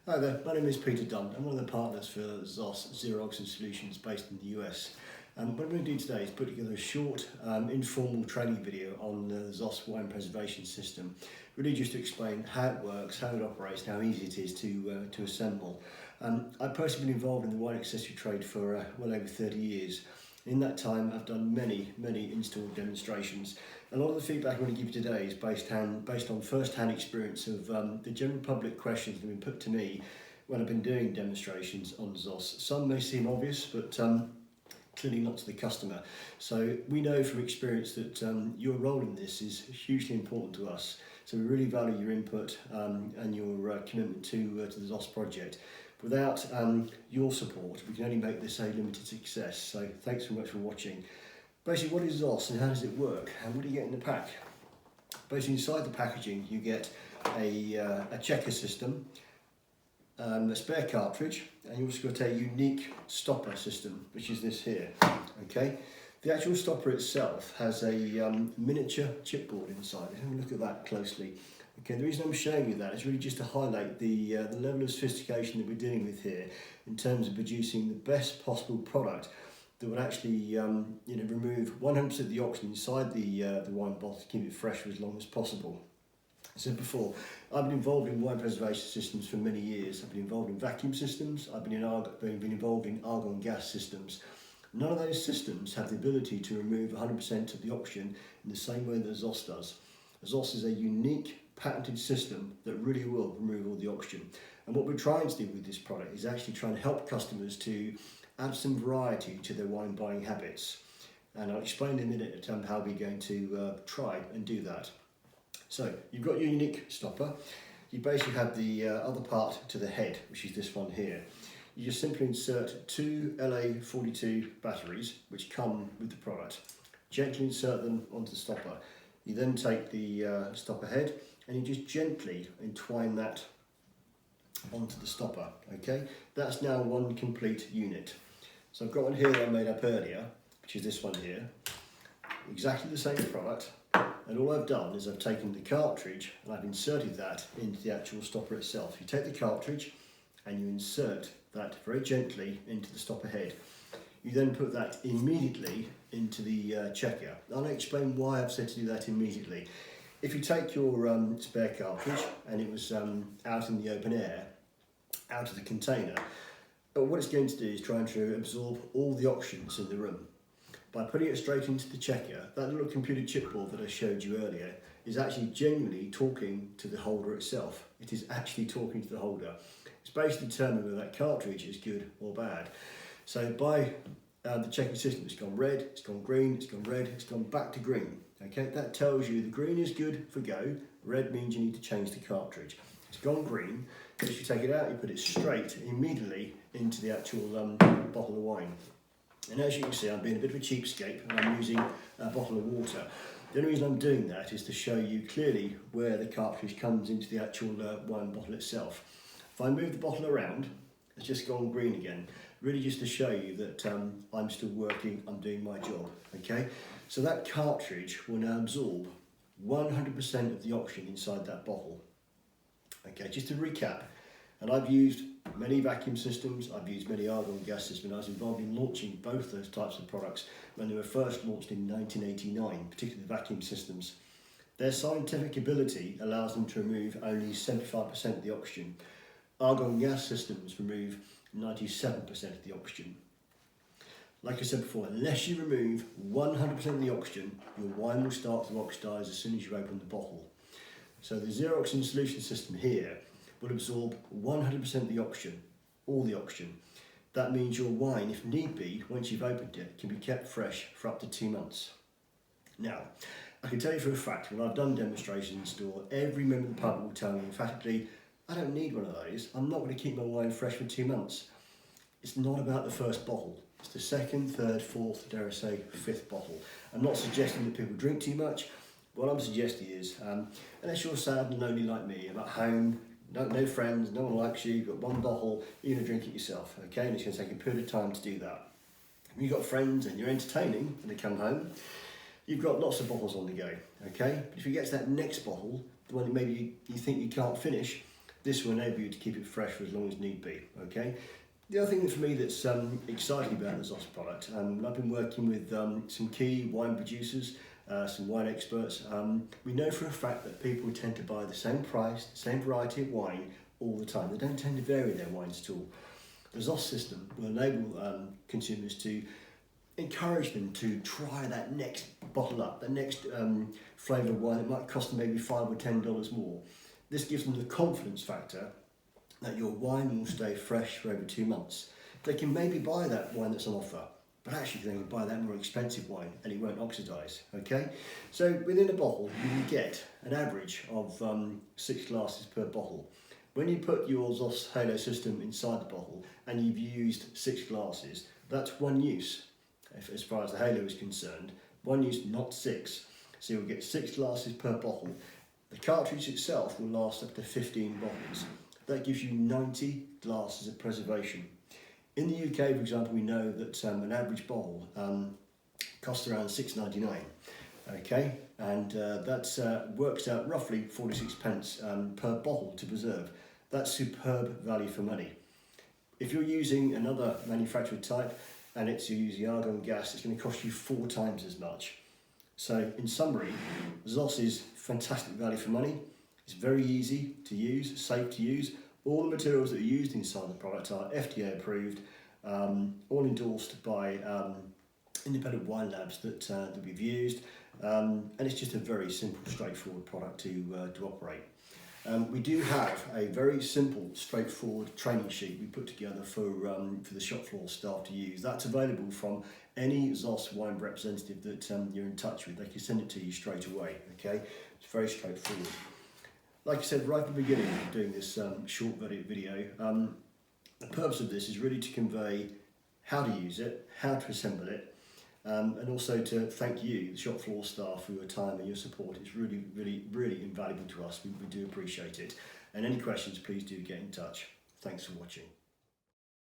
Hi there, my name is Peter Dunn. I'm one of the partners for ZOS Zero Oxygen Solutions based in the US. What I'm going to do today is put together a short informal training video on the ZOS wine preservation system, really just to explain how it works, how it operates, and how easy it is to assemble. I've personally been involved in the wine accessory trade for well over 30 years. In that time, I've done many install demonstrations. A lot of the feedback I'm going to give you today is based on first-hand experience of the general public questions that have been put to me when I've been doing demonstrations on ZOS. Some may seem obvious, but clearly not to the customer. So we know from experience that your role in this is hugely important to us. So we really value your input and your commitment to the ZOS project. Without your support, we can only make this a limited success. So thanks very much for watching. Basically, what is ZOS and how does it work? And what do you get in the pack? Basically, inside the packaging, you get a checker system, a spare cartridge, and you also got a unique stopper system, which is this here. Okay. The actual stopper itself has a miniature chipboard inside. Have a look at that closely. Okay, the reason I'm showing you that is really just to highlight the level of sophistication that we're dealing with here in terms of producing the best possible product that would actually remove 100% of the oxygen inside the wine bottle to keep it fresh for as long as possible. As I said before, I've been involved in wine preservation systems for many years. I've been involved in vacuum systems, I've been involved in argon gas systems. None of those systems have the ability to remove 100% of the oxygen in the same way that ZOS does. ZOS is a unique patented system that really will remove all the oxygen. And what we're trying to do with this product is actually trying to help customers to add some variety to their wine buying habits. And I'll explain in a minute how we're going to try and do that. So you've got your unique stopper. You basically have the other part to the head, which is this one here. You just simply insert two LA42 batteries, which come with the product. Gently insert them onto the stopper. You then take the stopper head and you just gently entwine that onto the stopper. Okay, that's now one complete unit. So I've got one here that I made up earlier, which is this one here. Exactly the same product, and all I've done is I've taken the cartridge and I've inserted that into the actual stopper itself. You take the cartridge and you insert that very gently into the stopper head. You then put that immediately into the checker. I'll explain why I've said to do that immediately. If you take your spare cartridge and it was out in the open air, out of the container, what it's going to do is try to absorb all the oxygens in the room. By putting it straight into the checker, that little computer chipboard that I showed you earlier is actually genuinely talking to the holder itself. It is actually talking to the holder. It's basically determining whether that cartridge is good or bad. So by the checking system, it's gone red, it's gone green, it's gone red, it's gone back to green. Okay, that tells you the green is good for go, red means you need to change the cartridge. It's gone green, as you take it out, you put it straight immediately into the actual bottle of wine. And as you can see, I'm being a bit of a cheapskate and I'm using a bottle of water. The only reason I'm doing that is to show you clearly where the cartridge comes into the actual wine bottle itself. If I move the bottle around, it's just gone green again. Really just to show you that I'm still working, I'm doing my job, okay? So that cartridge will now absorb 100% of the oxygen inside that bottle. Okay, just to recap, and I've used many vacuum systems, I've used many argon gas systems, I was involved in launching both those types of products when they were first launched in 1989, particularly the vacuum systems. Their scientific ability allows them to remove only 75% of the oxygen. Argon gas systems remove 97% of the oxygen. Like I said before, unless you remove 100% of the oxygen, your wine will start to oxidize as soon as you open the bottle. So the zero oxygen solution system here will absorb 100% of the oxygen, all the oxygen. That means your wine, if need be, once you've opened it, can be kept fresh for up to 2 months. Now, I can tell you for a fact, when I've done demonstrations in store, every member of the public will tell me emphatically, I don't need one of those, I'm not going to keep my wine fresh for 2 months. It's not about the first bottle, it's the second, third, fourth, dare I say, fifth bottle. I'm not suggesting that people drink too much. What I'm suggesting is, unless you're sad and lonely like me, I'm at home, no friends, no one likes you, you've got one bottle, you're going to drink it yourself, okay? And it's going to take a period of time to do that. If you've got friends and you're entertaining when they come home, you've got lots of bottles on the go, okay? But if you get to that next bottle, the one that maybe you think you can't finish, This will enable you to keep it fresh for as long as need be, okay? The other thing for me that's exciting about the ZOS product, I've been working with some key wine producers, some wine experts. We know for a fact that people tend to buy the same price, the same variety of wine all the time. They don't tend to vary their wines at all. The ZOS system will enable consumers to encourage them to try that next bottle up, the next flavour of wine that might cost them maybe $5 or $10 more. This gives them the confidence factor that your wine will stay fresh for over 2 months. They can maybe buy that wine that's on offer, but actually they can buy that more expensive wine and it won't oxidise, okay? So within a bottle, you will get an average of 6 glasses per bottle. When you put your ZOS Halo system inside the bottle and you've used 6 glasses, that's one use, as far as the Halo is concerned. One use, not 6. So you'll get 6 glasses per bottle. The cartridge itself will last up to 15 bottles. That gives you 90 glasses of preservation. In the UK, for example, we know that an average bottle costs around £6.99, okay? And that works out roughly 46 pence per bottle to preserve. That's superb value for money. If you're using another manufactured type and it's using argon gas, it's going to cost you 4 times as much. So in summary, ZOS is fantastic value for money. It's very easy to use, safe to use. All the materials that are used inside the product are FDA approved, all endorsed by independent wine labs that we've used, and it's just a very simple, straightforward product to operate. We do have a very simple, straightforward training sheet we put together for the shop floor staff to use. That's available from any ZOS wine representative that you're in touch with. They can send it to you straight away, okay? It's very straightforward. Like I said right at the beginning of doing this short video, the purpose of this is really to convey how to use it, how to assemble it, and also to thank you, the shop floor staff, for your time and your support. It's really, really, really invaluable to us. We do appreciate it. And any questions, please do get in touch. Thanks for watching.